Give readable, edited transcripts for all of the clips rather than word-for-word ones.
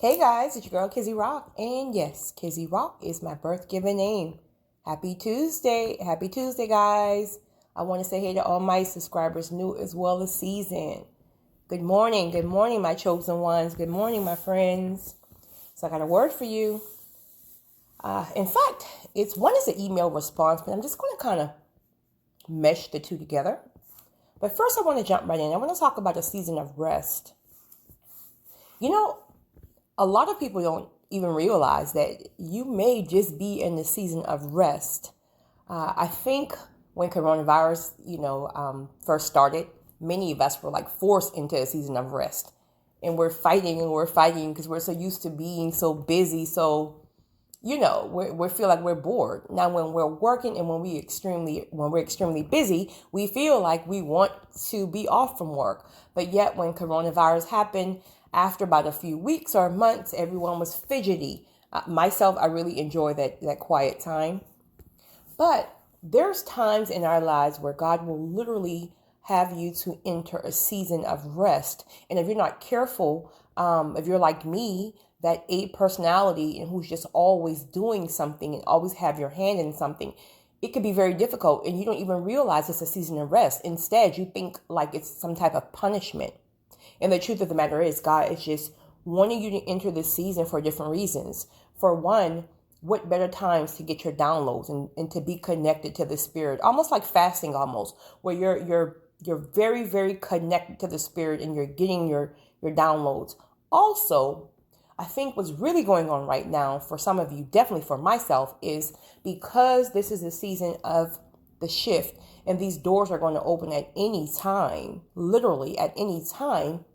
Hey guys, it's your girl Kizzy Rock, and yes, Kizzy Rock is my birth-given name. Happy Tuesday, guys. I want to say hey to all my subscribers, new as well as seasoned. Good morning, my chosen ones. Good morning, my friends. So I got a word for you. In fact, it's an email response, but I'm just going to kind of mesh the two together. But first, I want to jump right in. I want to talk about a season of rest. You know, a lot of people don't even realize that you may just be in the season of rest. I think when coronavirus, first started, many of us were like forced into a season of rest. And we're fighting because we're so used to being so busy. So, we feel like we're bored. Now, when we're working and when we're extremely busy, we feel like we want to be off from work. But yet when coronavirus happened, after about a few weeks or months, everyone was fidgety. Myself, I really enjoy that quiet time. But there's times in our lives where God will literally have you to enter a season of rest. And if you're not careful, if you're like me, that A personality and who's just always doing something and always have your hand in something, it could be very difficult and you don't even realize it's a season of rest. Instead, you think like it's some type of punishment. And the truth of the matter is, God is just wanting you to enter this season for different reasons. For one, what better times to get your downloads and to be connected to the Spirit, almost like fasting, where you're very, very connected to the Spirit and you're getting your downloads. Also, I think what's really going on right now for some of you, definitely for myself, is because this is the season of the shift and these doors are going to open at any time, literally at any time.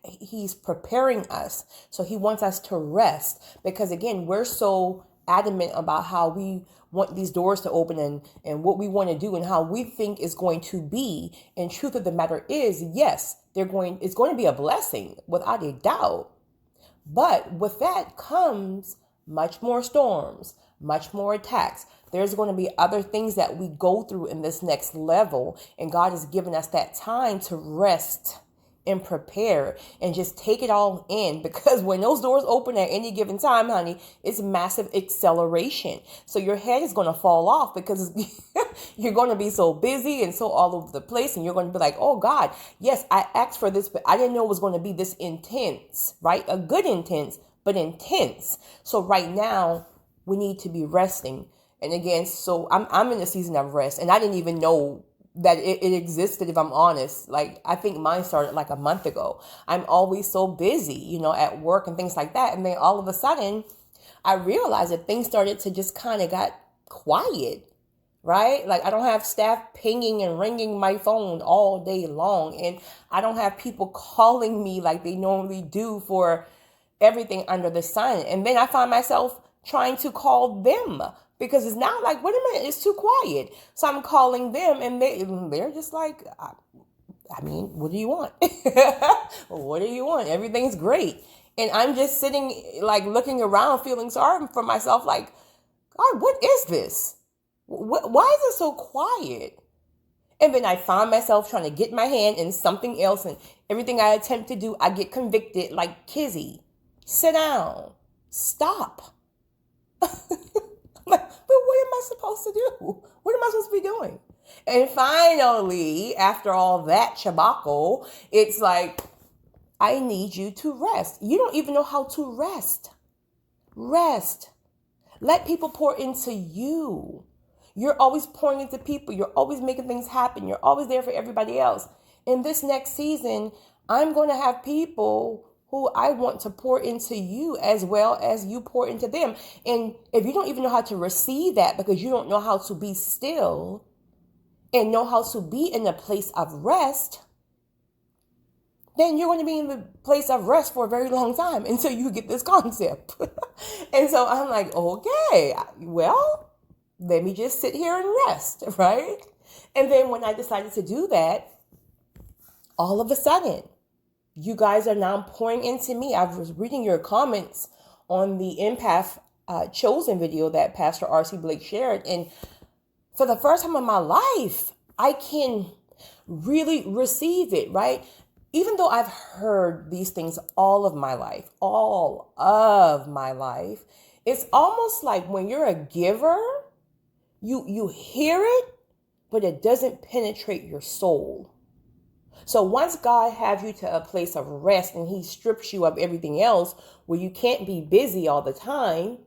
He's preparing us. So he wants us to rest because again, we're so adamant about how we want these doors to open and what we want to do and how we think is going to be. And truth of the matter is, yes, it's going to be a blessing without a doubt. But with that comes much more storms, much more attacks. There's going to be other things that we go through in this next level. And God has given us that time to rest and prepare and just take it all in, because when those doors open at any given time, honey, it's massive acceleration. So your head is going to fall off because you're going to be so busy and so all over the place. And you're going to be like, oh God, yes, I asked for this, but I didn't know it was going to be this intense, right? A good intense, but intense. So right now we need to be resting. And again, so I'm in a season of rest and I didn't even know that it existed, if I'm honest. Like, I think mine started like a month ago. I'm always so busy, at work and things like that. And then all of a sudden, I realized that things started to just kind of got quiet, right? Like, I don't have staff pinging and ringing my phone all day long. And I don't have people calling me like they normally do for everything under the sun. And then I find myself trying to call them because it's now like, wait a minute, it's too quiet. So I'm calling them and they're just like, what do you want? What do you want? Everything's great. And I'm just sitting like looking around, feeling sorry for myself. Like, God, what is this? Why is it so quiet? And then I find myself trying to get my hand in something else, and everything I attempt to do, I get convicted. Like, Kizzy, sit down, stop. Like, but what am I supposed to do? What am I supposed to be doing? And finally, after all that chabaco, it's like, I need you to rest. You don't even know how to rest. Rest. Let people pour into you. You're always pouring into people. You're always making things happen. You're always there for everybody else. In this next season, I'm going to have people who I want to pour into you as well as you pour into them. And if you don't even know how to receive that because you don't know how to be still and know how to be in a place of rest, then you're going to be in the place of rest for a very long time until you get this concept. And so I'm like, okay, well, let me just sit here and rest, right? And then when I decided to do that, all of a sudden, you guys are now pouring into me. I was reading your comments on the Empath Chosen video that Pastor R.C. Blake shared. And for the first time in my life, I can really receive it, right? even though I've heard these things all of my life, it's almost like when you're a giver, you hear it, but it doesn't penetrate your soul. So once God has you to a place of rest and he strips you of everything else where you can't be busy all the time,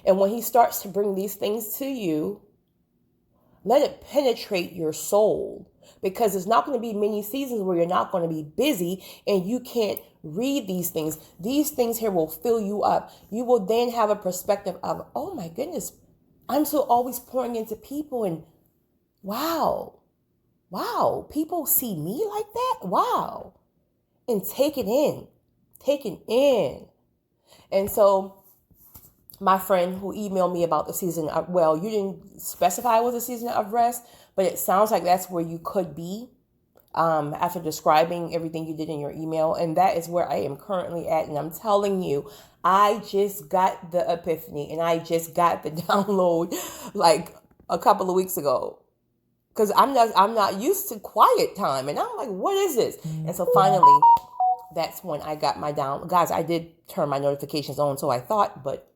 and when he starts to bring these things to you, let it penetrate your soul, because there's not going to be many seasons where you're not going to be busy and you can't read these things. These things here will fill you up. You will then have a perspective of, oh my goodness, I'm so always pouring into people, and wow, people see me like that. Wow. And take it in. And so my friend who emailed me about the season of, well, you didn't specify it was a season of rest, but it sounds like that's where you could be after describing everything you did in your email. And that is where I am currently at. And I'm telling you, I just got the epiphany and I just got the download like a couple of weeks ago. Because I'm not used to quiet time. And I'm like, what is this? And so finally, that's when I got my down. Guys, I did turn my notifications on, so I thought, but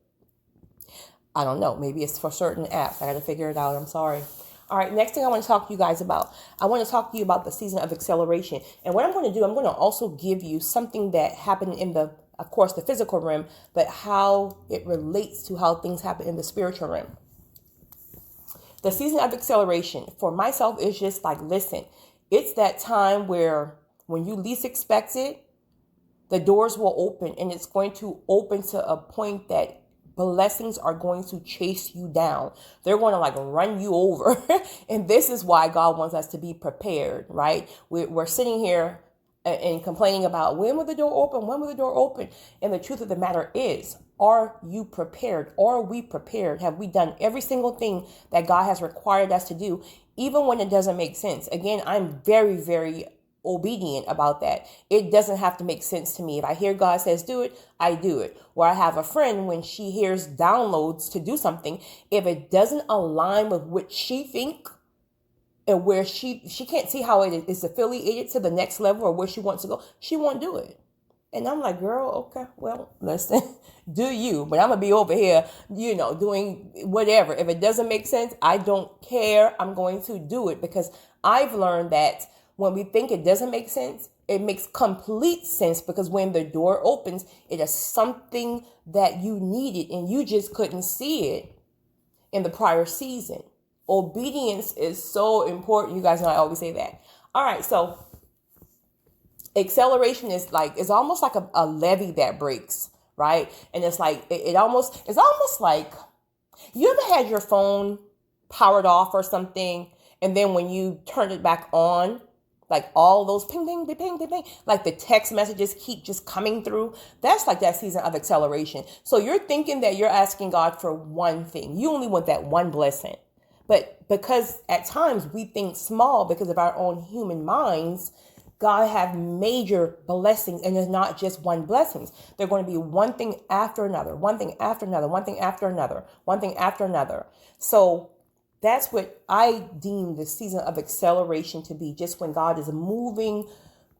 I don't know. Maybe it's for certain apps. I got to figure it out. I'm sorry. All right, next thing I want to talk to you guys about. I want to talk to you about the season of acceleration. And what I'm going to do, I'm going to also give you something that happened in the, of course, the physical realm, but how it relates to how things happen in the spiritual realm. The season of acceleration for myself is just like, listen, it's that time where when you least expect it, the doors will open, and it's going to open to a point that blessings are going to chase you down. They're going to like run you over. And this is why God wants us to be prepared, right? We're sitting here and complaining about when will the door open? When will the door open? And the truth of the matter is, are you prepared? Are we prepared? Have we done every single thing that God has required us to do, even when it doesn't make sense? Again, I'm very, very obedient about that. It doesn't have to make sense to me. If I hear God says do it, I do it. Where I have a friend, when she hears downloads to do something, if it doesn't align with what she think and where she can't see how it is affiliated to the next level or where she wants to go, she won't do it. And I'm like, girl, okay, well, listen, do you, but I'm going to be over here, doing whatever. If it doesn't make sense, I don't care. I'm going to do it, because I've learned that when we think it doesn't make sense, it makes complete sense, because when the door opens, it is something that you needed and you just couldn't see it in the prior season. Obedience is so important. You guys know I always say that. All right, so acceleration is almost like a levee that breaks, right? And it's like it's almost like, you ever had your phone powered off or something, and then when you turn it back on, like all those ping, ping, ping, ping, ping, ping, like the text messages keep just coming through. That's like that season of acceleration. So you're thinking that you're asking God for one thing. You only want that one blessing. But because at times we think small because of our own human minds, God have major blessings, and it's not just one blessings. They're going to be one thing after another, one thing after another, one thing after another, one thing after another. So that's what I deem the season of acceleration to be, just when God is moving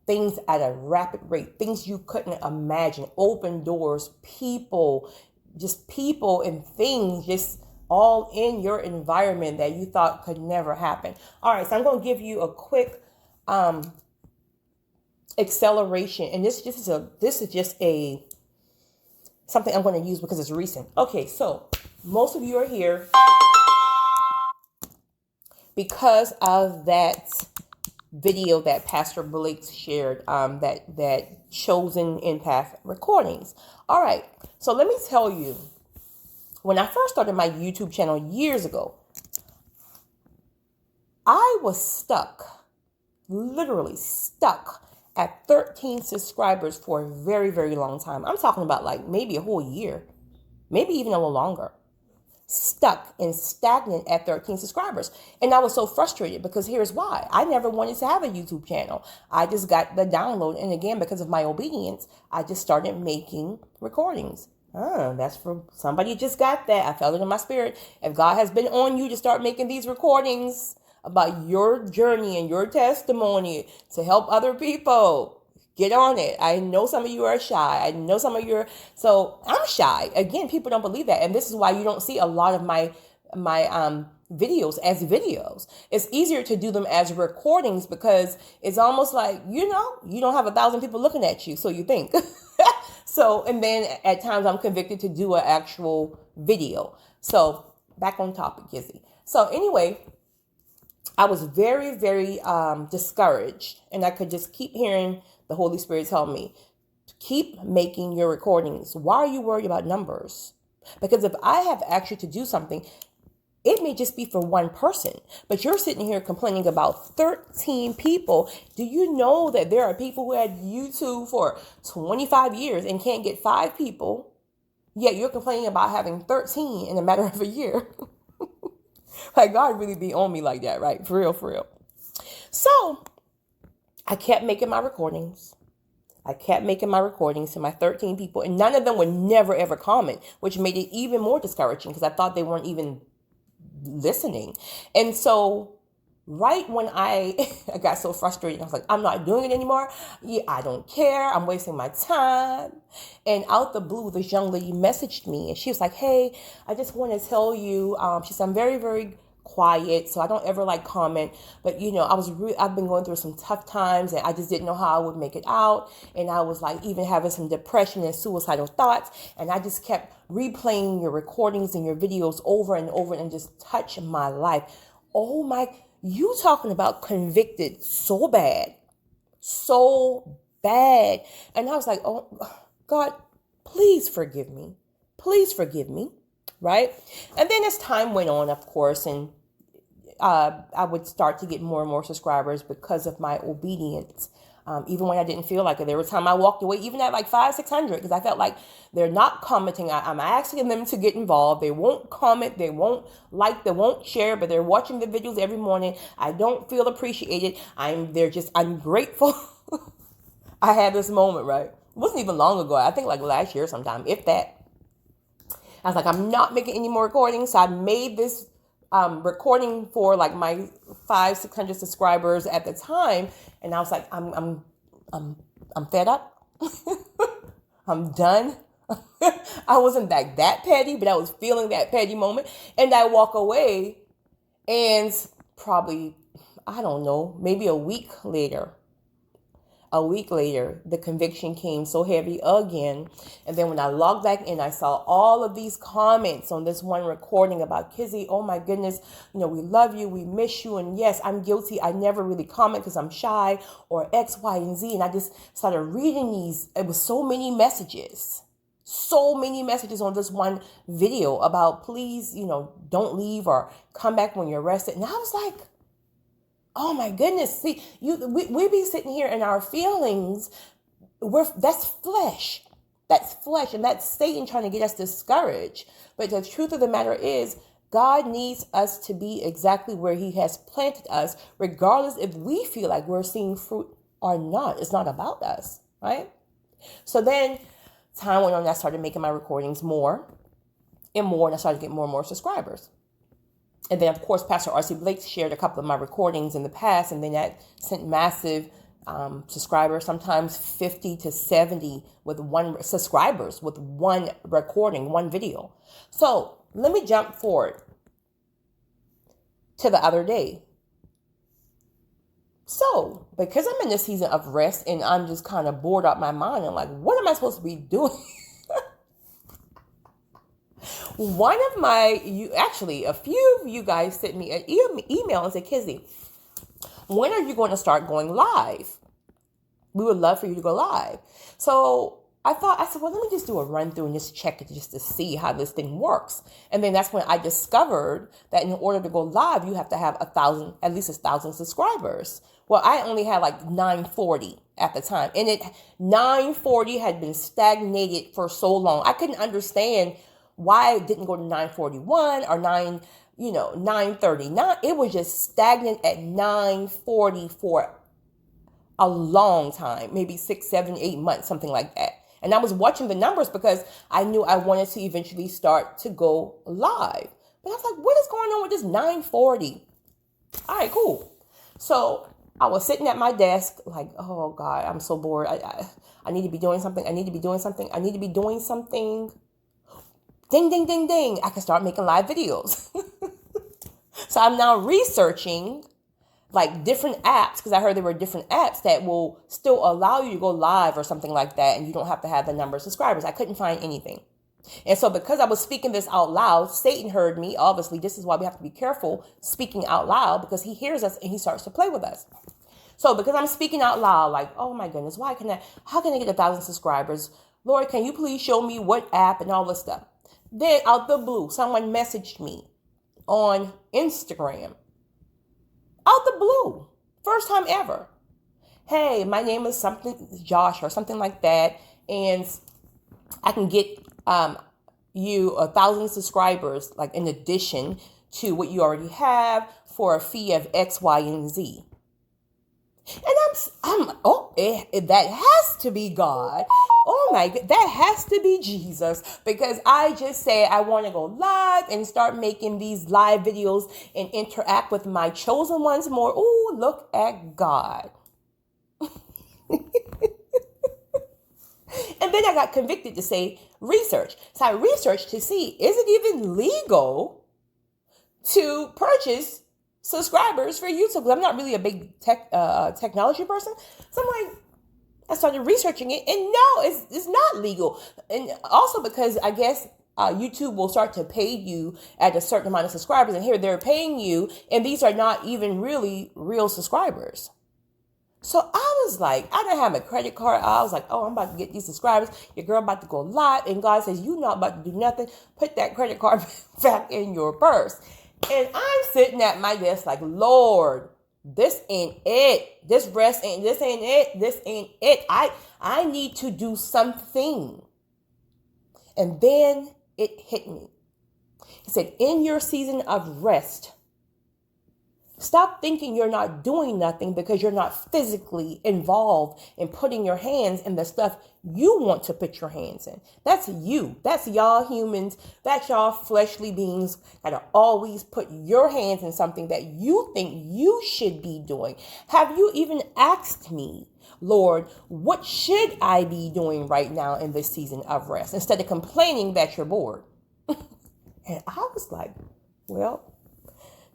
things at a rapid rate, things you couldn't imagine, open doors, people and things, just all in your environment that you thought could never happen. All right, so I'm going to give you a quick acceleration, and this is just something I'm going to use because it's recent. Okay, so most of you are here because of that video that Pastor Blake shared, that Chosen Empath recordings. All right, so let me tell you, when I first started my YouTube channel years ago, I was stuck, literally stuck at 13 subscribers for a very, very long time. I'm talking about like maybe a whole year, maybe even a little longer. Stuck and stagnant at 13 subscribers. And I was so frustrated, because here's why. I never wanted to have a YouTube channel. I just got the download. And again, because of my obedience, I just started making recordings. That's for somebody just got that. I felt it in my spirit. If God has been on you to start making these recordings about your journey and your testimony to help other people, get on it. I know some of you are shy. I know some of you are, so I'm shy. Again, people don't believe that. And this is why you don't see a lot of my videos as videos. It's easier to do them as recordings because it's almost like, you don't have 1,000 people looking at you. So you think. So, and then at times I'm convicted to do an actual video. So back on topic, Kizzy. So anyway, I was very, very discouraged, and I could just keep hearing the Holy Spirit tell me, keep making your recordings. Why are you worried about numbers? Because if I have actually to do something, it may just be for one person, but you're sitting here complaining about 13 people. Do you know that there are people who had YouTube for 25 years and can't get 5 people, yet you're complaining about having 13 in a matter of a year? Like, God really be on me like that, right? For real, for real. So I kept making my recordings. To my 13 people, and none of them would never, ever comment, which made it even more discouraging because I thought they weren't even listening. And so right when I got so frustrated, I was like, I'm not doing it anymore. Yeah, I don't care. I'm wasting my time. And out the blue, this young lady messaged me and she was like, hey, I just want to tell you, she said, I'm very, very quiet, so I don't ever comment, but I've been going through some tough times and I just didn't know how I would make it out, and I was like even having some depression and suicidal thoughts, and I just kept replaying your recordings and your videos over and over and just touched my life. Oh my, you talking about convicted so bad. And I was like, oh God, please forgive me, right? And then as time went on, of course, and I would start to get more and more subscribers because of my obedience. Even when I didn't feel like it, there was time I walked away, even at like 500, 600, because I felt like they're not commenting. I'm asking them to get involved. They won't comment. They won't like. They won't share. But they're watching the videos every morning. I don't feel appreciated. I'm grateful. I had this moment, right? It wasn't even long ago. I think like last year sometime, if that. I was like, I'm not making any more recordings. So I made this recording for like my 500-600 subscribers at the time, and I was like, I'm fed up. I'm done. I wasn't that petty, but I was feeling that petty moment, and I walk away, and probably, I don't know, maybe a week later, the conviction came so heavy again. And then when I logged back in, I saw all of these comments on this one recording about Kizzy. Oh my goodness, we love you, we miss you. And yes, I'm guilty. I never really comment because I'm shy, or X, Y, and Z. And I just started reading these. It was so many messages on this one video about please, don't leave or come back when you're rested. And I was like, oh my goodness. See, we be sitting here in our feelings. That's flesh. And that's Satan trying to get us discouraged. But the truth of the matter is, God needs us to be exactly where he has planted us, regardless if we feel like we're seeing fruit or not. It's not about us, right? So then time went on, I started making my recordings more and more, and I started getting more and more subscribers. And then, of course, Pastor R.C. Blake shared a couple of my recordings in the past, and then that sent massive subscribers, sometimes 50 to 70 with one recording, one video. So let me jump forward to the other day. So because I'm in this season of rest and I'm just kind of bored out my mind, and like, what am I supposed to be doing? One of a few of you guys sent me an email and said, Kizzy, when are you going to start going live? We would love for you to go live. So I said, well, let me just do a run through and just check it just to see how this thing works. And then that's when I discovered that in order to go live, you have to have at least 1,000 subscribers. Well, I only had like 940 at the time, and 940 had been stagnated for so long. I couldn't understand why it didn't go to 941 or 939. It was just stagnant at 940 for a long time, maybe 6, 7, 8 months, something like that. And I was watching the numbers because I knew I wanted to eventually start to go live. But I was like, what is going on with this 940? All right, cool. So I was sitting at my desk like, oh God, I'm so bored. I need to be doing something. I need to be doing something. I need to be doing something. Ding, ding, ding, ding. I can start making live videos. So I'm now researching like different apps because I heard there were different apps that will still allow you to go live or something like that. And you don't have to have the number of subscribers. I couldn't find anything. And so because I was speaking this out loud, Satan heard me. Obviously, this is why we have to be careful speaking out loud because he hears us and he starts to play with us. So because I'm speaking out loud, like, oh my goodness, how can I get 1,000 subscribers? Lord, can you please show me what app and all this stuff? Then out the blue, someone messaged me on Instagram. Out the blue. First time ever. Hey, my name is something, Josh or something like that. And I can get you 1,000 subscribers, like in addition to what you already have for a fee of X, Y, and Z. And that has to be God. Oh my God, that has to be Jesus because I just said I want to go live and start making these live videos and interact with my chosen ones more. Ooh, look at God. And then I got convicted to say research. So I researched to see, is it even legal to purchase subscribers for YouTube? I'm not really a big technology person. So I'm like, I started researching it and no, it's not legal. And also because I guess YouTube will start to pay you at a certain amount of subscribers. And here they're paying you and these are not even really real subscribers. So I was like, I didn't have a credit card. I was like, oh, I'm about to get these subscribers. Your girl about to go live. And God says, you're not about to do nothing. Put that credit card back in your purse. And I'm sitting at my desk like, Lord, this ain't it. This ain't it. This ain't it. I need to do something. And then it hit me. He said, in your season of rest, stop thinking you're not doing nothing because you're not physically involved in putting your hands in the stuff you want to put your hands in. That's you. That's y'all humans. That's y'all fleshly beings that always put your hands in something that you think you should be doing. Have you even asked me, Lord, what should I be doing right now in this season of rest? Instead of complaining that you're bored. And I was like, well,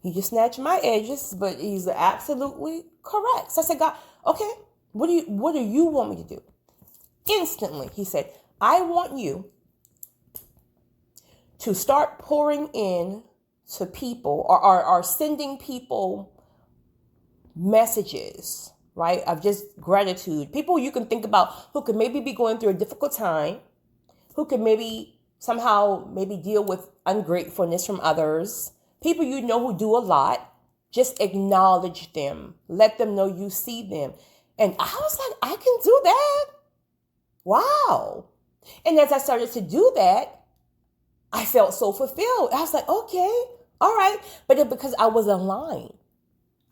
he just snatched my edges, but he's absolutely correct. So I said, God, okay, what do you want me to do? Instantly, he said, I want you to start pouring in to people or sending people messages, right, of just gratitude. People you can think about who could maybe be going through a difficult time, who could maybe somehow deal with ungratefulness from others. People you know who do a lot, just acknowledge them. Let them know you see them. And I was like, I can do that. Wow. And as I started to do that, I felt so fulfilled. I was like, okay, all right. But it, because I was aligned.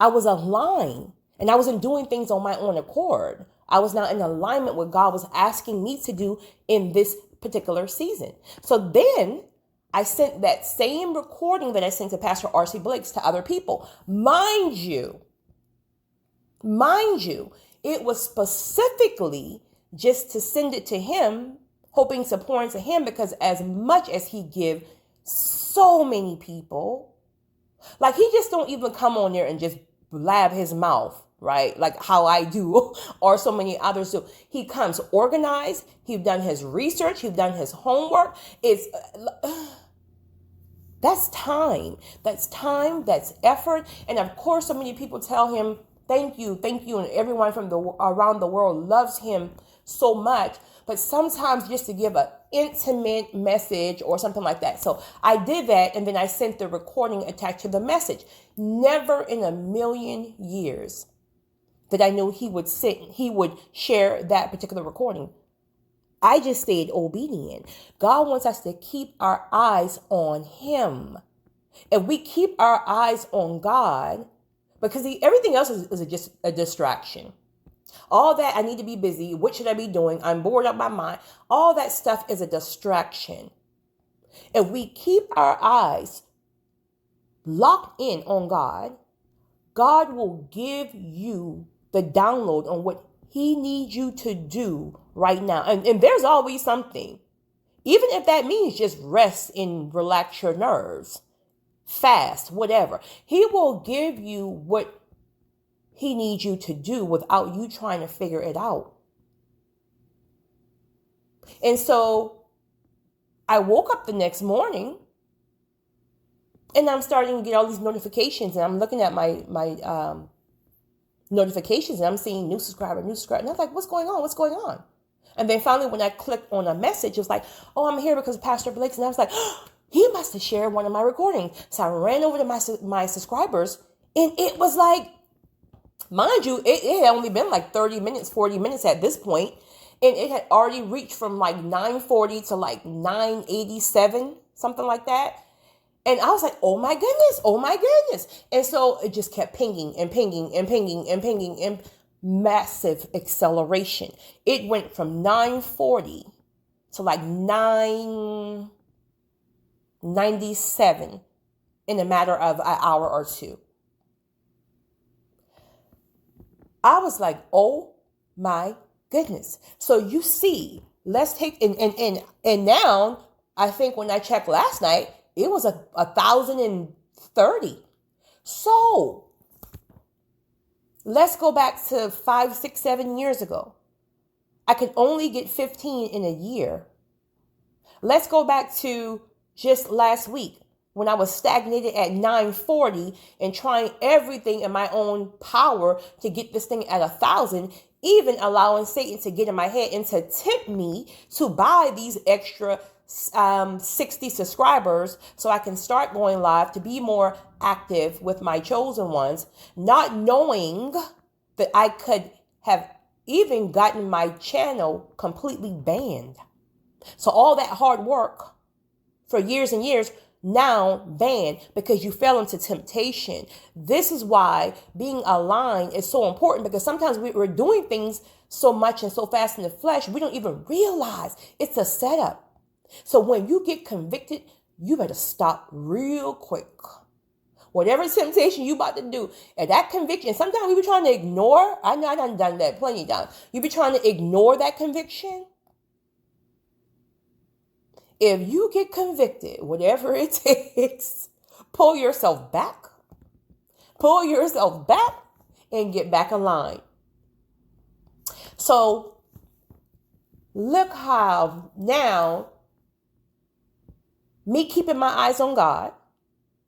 And I wasn't doing things on my own accord. I was not in alignment with what God was asking me to do in this particular season. So then I sent that same recording that I sent to Pastor R.C. Blakes to other people. Mind you, it was specifically just to send it to him, hoping to pour into him, because as much as he give so many people, like he just don't even come on there and just blab his mouth, right? Like how I do or so many others do. He comes organized. He's done his research. He's done his homework. That's time. That's effort. And of course, so many people tell him, thank you. And everyone from around the world loves him so much. But sometimes just to give an intimate message or something like that. So I did that, and then I sent the recording attached to the message. Never in a million years that I knew he would share that particular recording. I just stayed obedient. God wants us to keep our eyes on him. If we keep our eyes on God, because everything else is just a distraction. All that, I need to be busy. What should I be doing? I'm bored out of my mind. All that stuff is a distraction. If we keep our eyes locked in on God, God will give you the download on what he needs you to do right now. And there's always something. Even if that means just rest and relax your nerves, fast, whatever. He will give you what he needs you to do without you trying to figure it out. And so I woke up the next morning and I'm starting to get all these notifications, and I'm looking at my notifications, and I'm seeing new subscriber. And I was like, what's going on? What's going on? And then finally, when I clicked on a message, it was like, oh, I'm here because of Pastor Blake's. And I was like, oh, he must have shared one of my recordings. So I ran over to my subscribers, and it was like, mind you, it had only been like 30 minutes, 40 minutes at this point. And it had already reached from like 940 to like 987, something like that. And I was like, oh my goodness, oh my goodness. And so it just kept pinging and pinging and pinging and pinging and massive acceleration. It went from 940 to like 997 in a matter of an hour or two. I was like, oh my goodness. So you see, let's take, and now I think when I checked last night, it was 1,030. So let's go back to 5, 6, 7 years ago. I could only get 15 in a year. Let's go back to just last week when I was stagnated at 940 and trying everything in my own power to get this thing at 1,000, even allowing Satan to get in my head and to tempt me to buy these extra 60 subscribers so I can start going live to be more active with my chosen ones, not knowing that I could have even gotten my channel completely banned. So all that hard work for years and years now banned because you fell into temptation. This is why being aligned is so important, because sometimes we're doing things so much and so fast in the flesh, we don't even realize it's a setup. So when you get convicted, you better stop real quick. Whatever temptation you about to do, and that conviction, sometimes we be trying to ignore. I know I done that plenty of times. You be trying to ignore that conviction. If you get convicted, whatever it takes, pull yourself back. Pull yourself back and get back aligned. So look how now me keeping my eyes on God,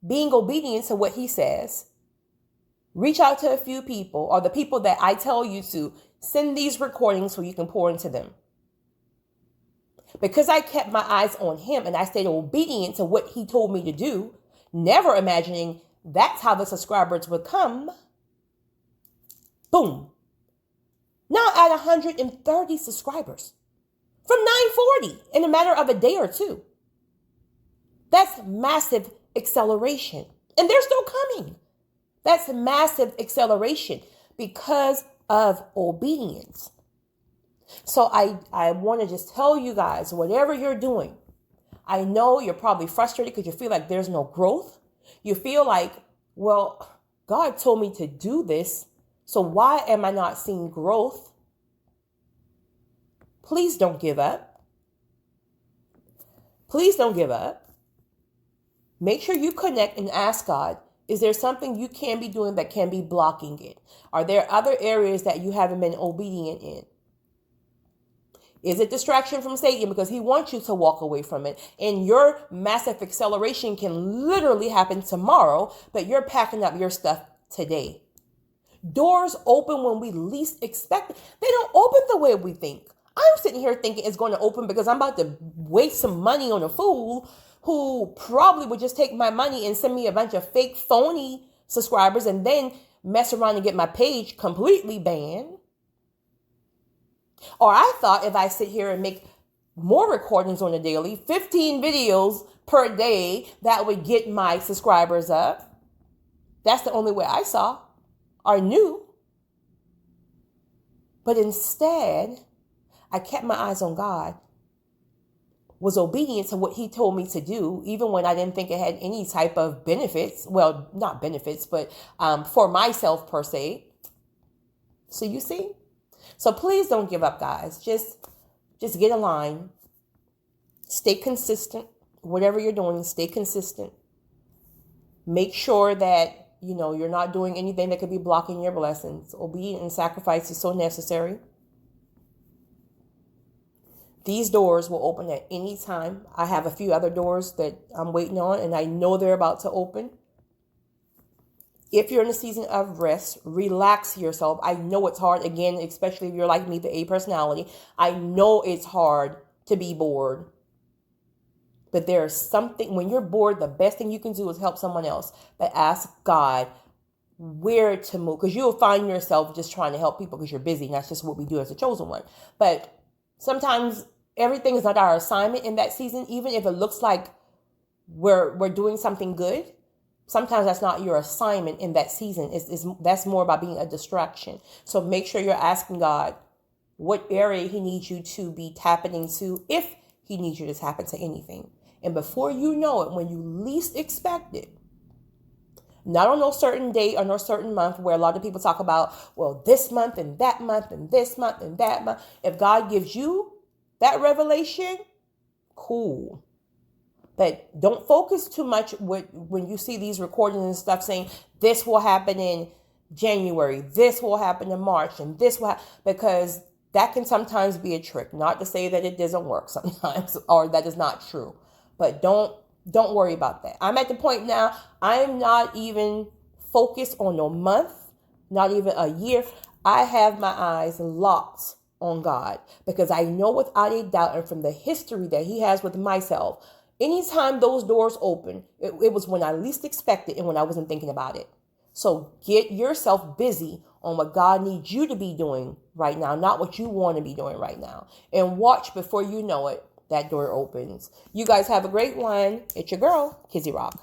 being obedient to what he says, reach out to a few people, or the people that I tell you to, send these recordings so you can pour into them. Because I kept my eyes on him and I stayed obedient to what he told me to do, never imagining that's how the subscribers would come. Boom. Now at 130 subscribers from 940 in a matter of a day or two. That's massive acceleration. And they're still coming. That's massive acceleration because of obedience. So I want to just tell you guys, whatever you're doing, I know you're probably frustrated because you feel like there's no growth. You feel like, well, God told me to do this, so why am I not seeing growth? Please don't give up. Please don't give up. Make sure you connect and ask God, is there something you can be doing that can be blocking it? Are there other areas that you haven't been obedient in? Is it distraction from Satan because he wants you to walk away from it? And your massive acceleration can literally happen tomorrow, but you're packing up your stuff today. Doors open when we least expect it. They don't open the way we think. I'm sitting here thinking it's going to open because I'm about to waste some money on a fool who probably would just take my money and send me a bunch of fake, phony subscribers and then mess around and get my page completely banned. Or I thought if I sit here and make more recordings on a daily, 15 videos per day, that would get my subscribers up. That's the only way I saw or knew. But instead, I kept my eyes on God. was obedient to what he told me to do, even when I didn't think it had any type of benefits. Well, not benefits, but for myself per se. So you see? So please don't give up, guys. Just get a line. Stay consistent. Whatever you're doing, stay consistent. Make sure that, you're not doing anything that could be blocking your blessings. Obedience and sacrifice is so necessary. These doors will open at any time. I have a few other doors that I'm waiting on, and I know they're about to open. If you're in a season of rest, relax yourself. I know it's hard, again, especially if you're like me, the A personality. I know it's hard to be bored. But there's something, when you're bored, the best thing you can do is help someone else. But ask God where to move, because you'll find yourself just trying to help people because you're busy. And that's just what we do as a chosen one. But sometimes everything is not our assignment in that season, even if it looks like we're doing something good. Sometimes that's not your assignment in that season. That's more about being a distraction. So make sure you're asking God what area he needs you to be tapping into, if he needs you to tap into anything. And before you know it, when you least expect it, not on no certain date or no certain month, where a lot of people talk about, well, this month and that month and this month and that month. If God gives you that revelation, cool. But don't focus too much when you see these recordings and stuff saying this will happen in January, this will happen in March, and this will because that can sometimes be a trick. Not to say that it doesn't work sometimes or that is not true. But don't worry about that. I'm at the point now, I'm not even focused on a month, not even a year. I have my eyes locked on God because I know without a doubt, and from the history that he has with myself, anytime those doors open, it was when I least expected and when I wasn't thinking about it. So get yourself busy on what God needs you to be doing right now, not what you want to be doing right now. And watch before you know it, that door opens. You guys have a great one. It's your girl, Kizzy Rock.